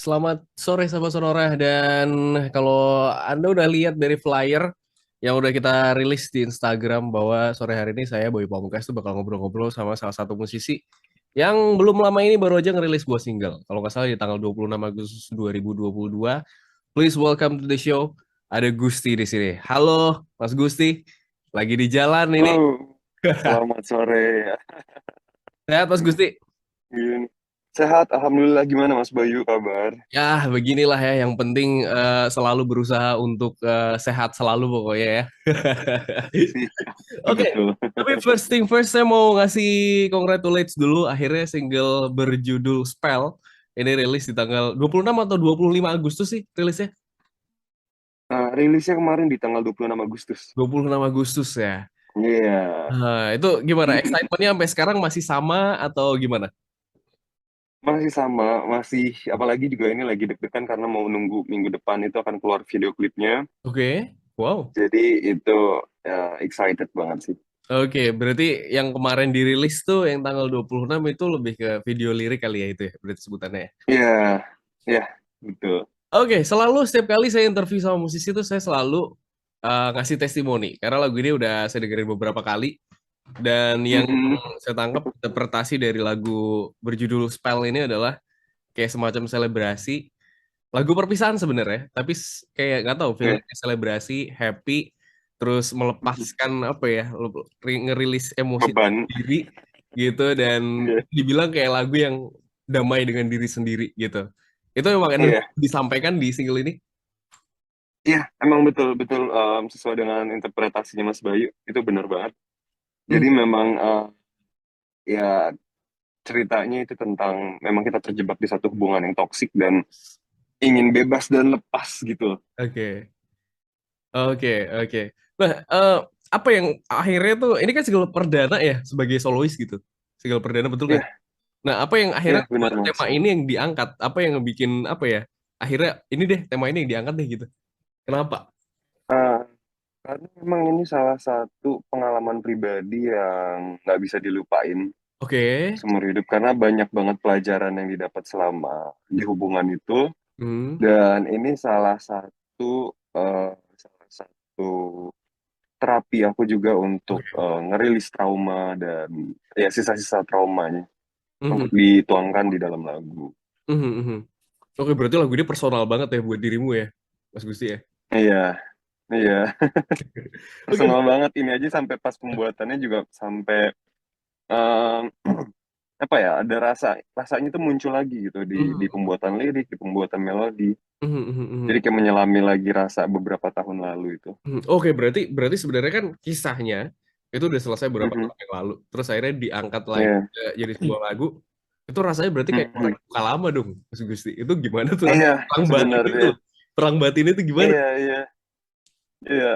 Selamat sore sahabat Sonora dan kalau Anda udah lihat dari flyer yang udah kita rilis di Instagram bahwa sore hari ini saya Boy Pamungkas tuh bakal ngobrol-ngobrol sama salah satu musisi yang belum lama ini baru aja ngerilis buah single. Kalau nggak salah di tanggal 26 Agustus 2022. Please welcome to the show. Ada Gusti di sini. Halo Mas Gusti, lagi di jalan ini. Halo, selamat sore. Sehat Mas Gusti? Gini. Sehat, Alhamdulillah. Gimana Mas Bayu kabar? Ya, beginilah ya. Yang penting selalu berusaha untuk sehat selalu pokoknya ya. Sih, Oke, betul. tapi first thing first saya mau ngasih congratulates dulu. Akhirnya single berjudul Spell ini rilis di tanggal 26 atau 25 Agustus sih rilisnya. Rilisnya kemarin di tanggal 26 Agustus. 26 Agustus ya. Iya, Nah, itu gimana? Excitementnya sampai sekarang masih sama atau gimana? masih sama, masih apalagi juga ini lagi deg-degan karena mau nunggu minggu depan itu akan keluar video klipnya. Oke, wow. Jadi itu excited banget sih. Oke, berarti yang kemarin dirilis tuh yang tanggal 26 itu lebih ke video lirik kali ya itu ya, berarti sebutannya ya. Iya, iya, betul. Oke, selalu setiap kali saya interview sama musisi itu saya selalu ngasih testimoni karena lagu ini udah saya dengerin beberapa kali dan yang Mm-mm. saya tangkap interpretasi dari lagu berjudul Spell ini adalah kayak semacam selebrasi lagu perpisahan sebenarnya, tapi kayak nggak tahu Iya. feelingnya selebrasi, happy, terus Mhm. melepaskan apa ya, ngerilis emosi Beban. diri gitu dan Iya, dibilang kayak lagu yang damai dengan diri sendiri gitu. Itu memang energi iya. disampaikan di single ini. Iya, emang betul-betul sesuai dengan interpretasinya Mas Bayu, itu benar banget. Hmm, Jadi memang ya ceritanya itu tentang memang kita terjebak di satu hubungan yang toksik dan ingin bebas dan lepas gitu. Oke, oke, oke. Nah, apa yang akhirnya tuh ini kan single perdana ya sebagai solois gitu, single perdana betul nggak? Iya, Nah, apa yang akhirnya iya benar buat Mas. tema ini yang diangkat? Apa yang bikin apa ya? Akhirnya ini deh tema ini yang diangkat deh gitu. Kenapa? Eh, karena memang ini salah satu pengalaman pribadi yang nggak bisa dilupain Oke. seumur hidup karena banyak banget pelajaran yang didapat selama di hubungan itu Hmm. dan ini salah satu terapi aku juga untuk Oke. ngerilis trauma dan ya sisa-sisa traumanya untuk Mhm. dituangkan di dalam lagu. Mhm, mhm. Oke, berarti lagu ini personal banget ya buat dirimu ya, Mas Gusti ya. Iya, iya, Oke. personal banget ini aja sampai pas pembuatannya juga sampai em, apa ya ada rasanya tuh muncul lagi gitu di Mhm, pembuatan lirik, di pembuatan melodi. mhm, mhm, Jadi mhm. kayak menyelami lagi rasa beberapa tahun lalu itu. Mhm. Oke, berarti berarti sebenarnya kan kisahnya itu udah selesai beberapa Mhm, tahun yang lalu. Terus akhirnya diangkat lagi iya, jadi sebuah lagu. Itu rasanya berarti kayak mhm. ngorek luka lama dong, Mas Gusti. Itu gimana tuh Iya, rasanya? Perang batin itu sebenarnya. loh. Perang batin itu gimana? Iya, iya, iya.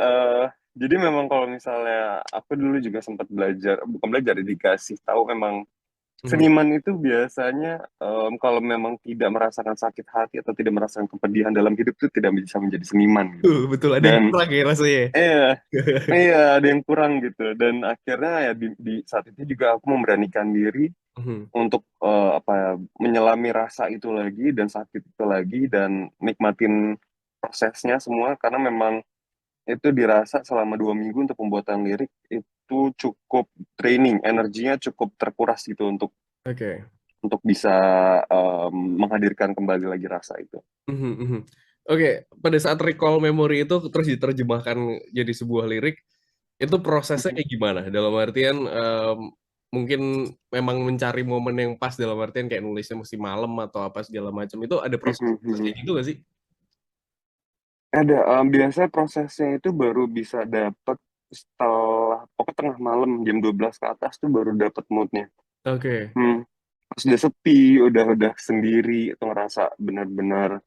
Jadi memang kalau misalnya aku dulu juga sempat belajar, bukan belajar, dikasih tahu memang Mhm. seniman itu biasanya kalau memang tidak merasakan sakit hati atau tidak merasakan kepedihan dalam hidup itu tidak bisa menjadi seniman gitu. Betul ada yang Dan kurang ya rasanya. iya, iya ada yang kurang gitu. Dan akhirnya ya di saat itu juga aku memberanikan diri Mhm. untuk apa ya, menyelami rasa itu lagi dan sakit itu lagi dan nikmatin prosesnya semua karena memang itu dirasa selama 2 minggu untuk pembuatan lirik itu cukup training, energinya cukup terkuras gitu Oke. untuk bisa menghadirkan kembali lagi rasa itu. Mhm, mhm. Oke, pada saat recall memory itu terus diterjemahkan jadi sebuah lirik, itu prosesnya Mhm, kayak gimana? Dalam artian mungkin memang mencari momen yang pas dalam artian kayak nulisnya mesti malam atau apa segala macam. Itu ada proses mhm, kayak mhm. gitu gak sih? Ada biasanya prosesnya itu baru bisa dapat setelah pokoknya tengah malam jam 12 ke atas tuh baru dapat moodnya. Oke. Hmm. Pas udah sepi, udah sendiri, itu ngerasa benar-benar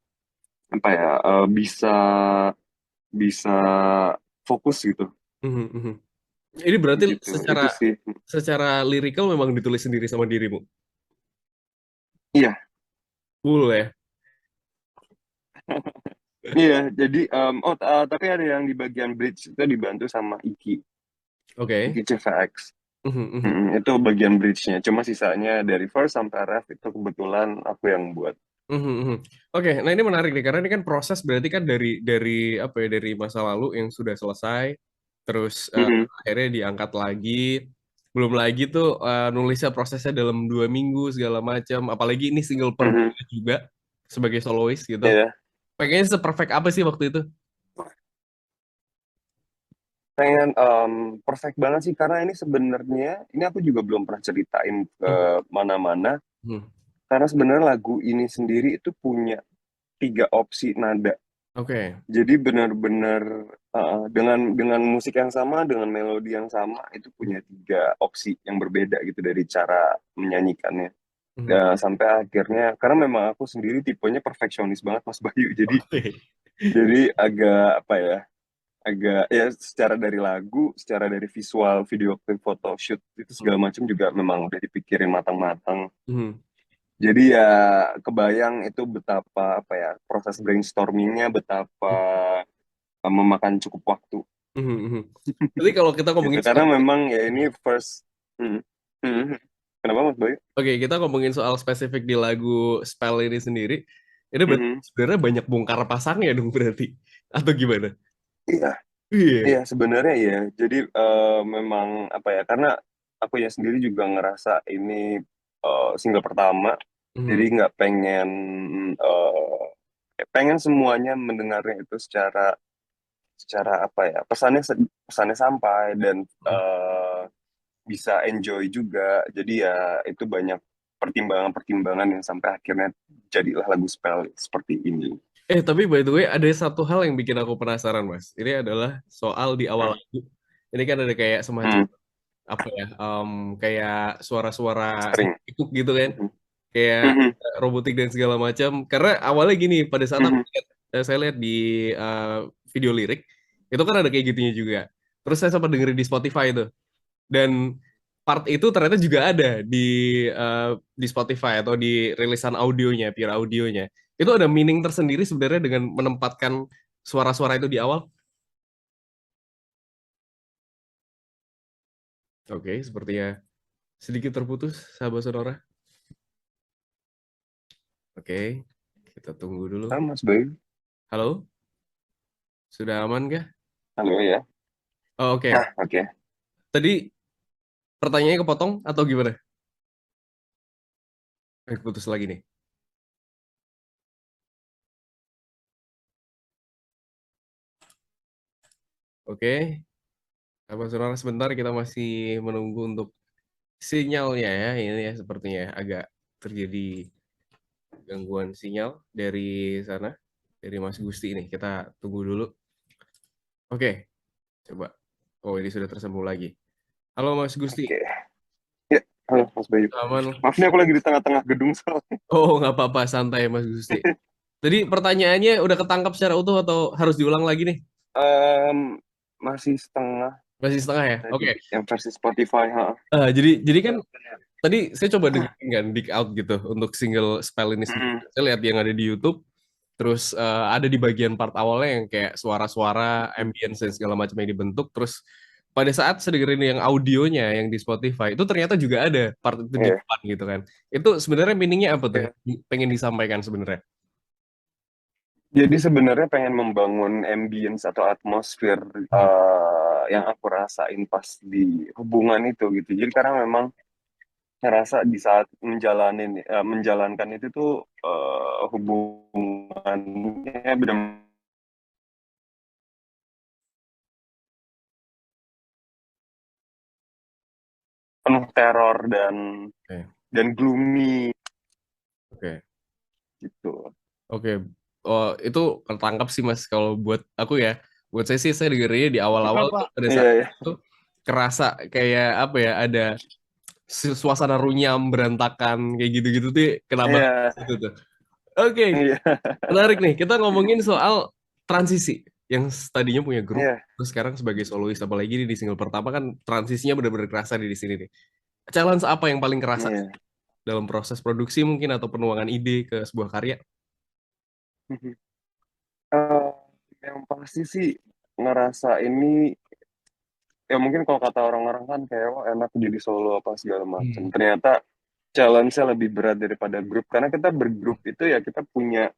apa ya bisa bisa fokus gitu, Mhm, mhm. Ini berarti gitu. secara Itu sih. secara lirikal memang ditulis sendiri sama dirimu. Iya, Cool ya. iya. Jadi tapi ada yang di bagian bridge itu dibantu sama Oke. Iki CVX. Mhm, mhm. Itu bagian bridge-nya. Cuma sisanya dari first sampai ref itu kebetulan aku yang buat. Mhm, mhm. Oke, nah ini menarik nih karena ini kan proses berarti kan dari apa ya dari masa lalu yang sudah selesai, terus Mhm, akhirnya diangkat lagi, belum lagi tuh nulisnya prosesnya dalam 2 minggu segala macam, apalagi ini single mhm, perdana juga sebagai soloist gitu. iya. Pengennya seperfect apa sih waktu itu? Pengen, perfect banget sih karena ini sebenarnya ini aku juga belum pernah ceritain ke Mhm, mana-mana, mhm. karena sebenarnya lagu ini sendiri itu punya 3 opsi nada. Oke. Jadi benar-benar dengan musik yang sama, dengan melodi yang sama, itu punya 3 opsi yang berbeda gitu dari cara menyanyikannya. Mhm. Sampai akhirnya karena memang aku sendiri tipenya perfeksionis banget Mas Bayu, Oke. jadi agak apa ya, agak ya secara dari lagu, secara dari visual, video klip, foto shoot itu segala macam juga memang udah dipikirin matang-matang. Mhm, Jadi ya kebayang itu betapa apa ya proses brainstormingnya betapa mhm, memakan cukup waktu mhm, mhm. Jadi kalau kita gitu. ngomongin Karena soal memang ya ini first. Hmm, hmm. Kenapa Mas Bayu? Oke, kita ngomongin soal spesifik di lagu Spell ini sendiri, ini berarti Hmm. sebenarnya banyak bongkar pasangnya dong berarti, atau gimana? Iya, Iya. iya sebenarnya ya. Jadi memang apa ya? Karena aku ya sendiri juga ngerasa ini single pertama, jadi Mhm, nggak pengen pengen semuanya mendengarnya itu secara secara apa ya? Pesannya sampai dan mhm. bisa enjoy juga. Jadi ya itu banyak pertimbangan-pertimbangan yang sampai akhirnya jadilah lagu Spell seperti ini. Tapi by the way ada satu hal yang bikin aku penasaran, Mas. Ini adalah soal di awal Hmm. lagu. Ini kan ada kayak semacam Hmm. apa ya? Kayak suara-suara String. itu gitu kan, Hmm. kayak Hmm. robotik dan segala macam. Karena awalnya gini, pada saat Hmm. saya lihat di eh, video lirik itu kan ada kayak gitunya juga. Terus saya sempat dengerin di Spotify itu. Dan part itu ternyata juga ada eh, di Spotify atau di rilisan audionya, pure audionya. Itu ada meaning tersendiri sebenarnya dengan menempatkan suara-suara itu di awal. Oke, sepertinya sedikit terputus, sahabat sonora. Oke, kita tunggu dulu. Mas Bayu. Halo, sudah aman kah? Halo ya. Oh, oke. Nah, oke. Tadi pertanyaannya kepotong atau gimana? Putus lagi nih. Oke, sahabat sonora sebentar kita masih menunggu untuk sinyalnya ya. Ini ya sepertinya agak terjadi gangguan sinyal dari sana, dari Mas Gusti ini. Kita tunggu dulu. Oke, coba. Oh, ini sudah tersambung lagi. Halo Mas Gusti, Oke. Ya, halo Mas Bayu. aman? Maaf nih aku lagi di tengah-tengah gedung soalnya. Oh, nggak apa-apa, santai Mas Gusti. Tadi pertanyaannya udah ketangkap secara utuh atau harus diulang lagi nih? Masih setengah Masih setengah ya? tadi Oke. yang versi Spotify, ha. Jadi kan tadi saya coba dengerin kan Dig Out gitu untuk single Spell ini sendiri. Mm, Saya lihat yang ada di YouTube, terus ada di bagian part awalnya yang kayak suara-suara, ambience dan segala macam yang dibentuk. Terus pada saat saya dengerin yang audionya yang di Spotify itu ternyata juga ada part itu di iya, depan gitu kan. Itu sebenarnya meaningnya apa tuh? iya. Pengen disampaikan sebenarnya. Jadi sebenarnya pengen membangun ambience atau atmosfer Hmm. yang aku rasain pas di hubungan itu gitu. Jadi karena memang ngerasa di saat menjalankan itu tuh hubungannya benar penuh teror Oke, dan gloomy oke, gitu. oke. Oh, itu ketangkap sih Mas kalau buat aku ya. Buat saya sih saya dengerinnya di awal-awal tuh pada Iya, saat iya, itu kerasa kayak apa ya ada suasana runyam berantakan kayak gitu-gitu tuh kenapa iya, itu tuh. Oke, iya, menarik nih. Kita ngomongin soal transisi yang tadinya punya grup iya, terus sekarang sebagai solois apalagi di single pertama kan transisinya benar-benar kerasa di sini nih. Challenge apa yang paling kerasa iya. dalam proses produksi mungkin atau penuangan ide ke sebuah karya? Eh, yang pasti sih ngerasa ini ya mungkin kalau kata orang-orang kan kayak wah enak jadi solo apa segala macam. Hmm. Ternyata challenge-nya lebih berat daripada grup karena kita bergrup itu ya kita punya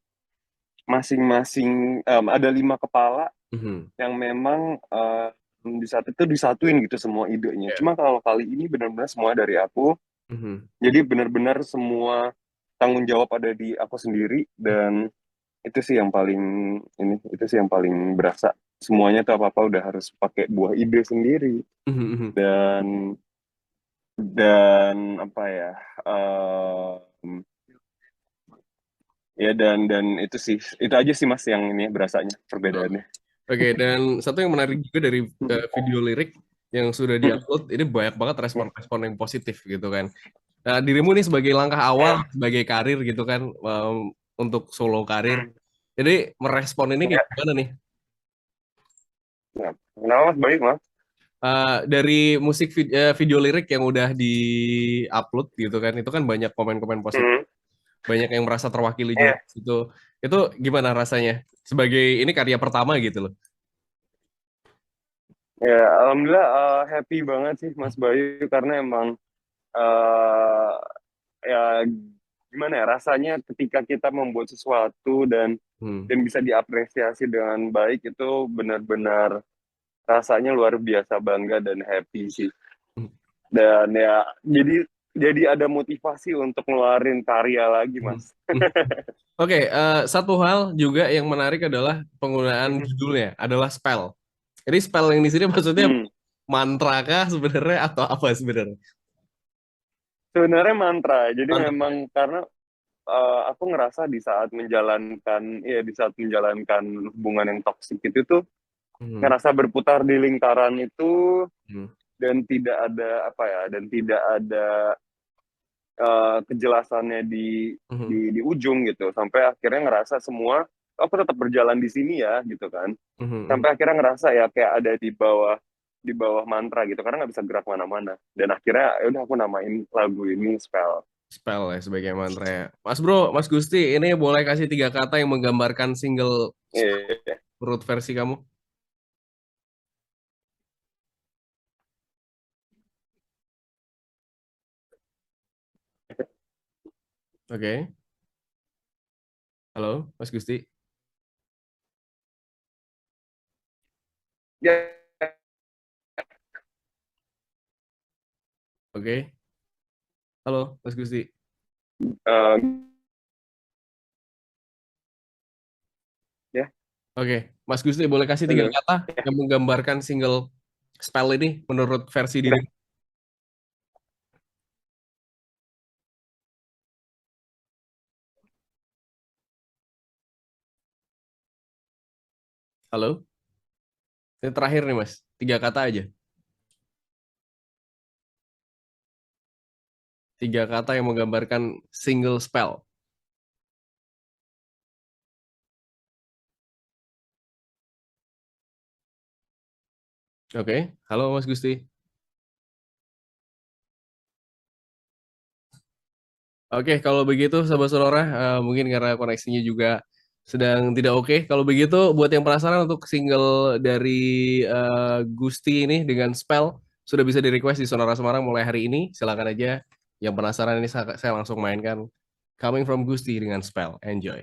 masing-masing ada 5 kepala Mhm. yang memang di saat itu disatuin gitu semua idenya. Ya. Cuma kalau kali ini benar-benar semua dari aku, Mhm. jadi benar-benar semua tanggung jawab ada di aku sendiri dan itu sih yang paling itu sih yang paling berasa. Semuanya tuh apa-apa udah harus pakai buah ide sendiri Mhm, mhm. dan apa ya? em, ya dan itu sih itu aja sih Mas yang ini berasanya perbedaannya. Oke, dan satu yang menarik juga dari video lirik yang sudah diupload, ini banyak banget respon-respon yang positif gitu kan. Nah, dirimu nih sebagai langkah awal, sebagai karir gitu kan, untuk solo karir, jadi merespon ini kayak Ya, gimana nih? ya. Kenapa Mas? Baik Mas. Dari musik video lirik yang udah di-upload gitu kan, itu kan banyak komen-komen positif, Hmm. banyak yang merasa terwakili juga Ya, gitu. Itu gimana rasanya? Sebagai ini karya pertama gitu loh. ya, alhamdulillah happy banget sih Mas Bayu karena emang eh ya gimana ya rasanya ketika kita membuat sesuatu Hmm. dan bisa diapresiasi dengan baik itu benar-benar rasanya luar biasa bangga dan happy sih. Dan ya jadi ada motivasi untuk ngeluarin karya lagi Hmm. Mas. Hmm. Oke, satu hal juga yang menarik adalah penggunaan judulnya adalah spell. Jadi spell yang di sini maksudnya Hmm. mantra kah sebenarnya atau apa sebenarnya? Sebenarnya mantra. Jadi Mantra. memang karena aku ngerasa di saat menjalankan hubungan yang toksik itu tuh Hmm. ngerasa berputar di lingkaran itu Hmm. dan tidak ada apa ya dan tidak ada kejelasannya Hmm. di ujung gitu sampai akhirnya ngerasa semua aku tetap berjalan di sini ya gitu kan Hmm. Hmm. sampai akhirnya ngerasa ya kayak ada di bawah mantra gitu karena nggak bisa gerak mana-mana dan akhirnya ya udah aku namain lagu ini spell. Spell ya sebagai mantra ya. Mas Bro, Mas Gusti, ini boleh kasih 3 kata yang menggambarkan single spell Iya. menurut versi kamu? Oke. Halo, Mas Gusti. Ya, Oke. Halo, Mas Gusti. eh, ya, Oke, Mas Gusti boleh kasih tiga halo. kata yang menggambarkan single spell ini menurut versi diri. Udah. Halo, ini terakhir nih Mas, 3 kata aja. 3 kata yang menggambarkan single spell. Oke, halo Mas Gusti. Oke, kalau begitu Sobat Sonora, mungkin karena koneksinya juga sedang tidak oke. Kalau begitu, buat yang penasaran untuk single dari Gusti ini dengan spell, sudah bisa di-request di Sonora Semarang mulai hari ini. Silakan aja. Yang penasaran ini saya langsung mainkan Coming from Gusti dengan spell. Enjoy.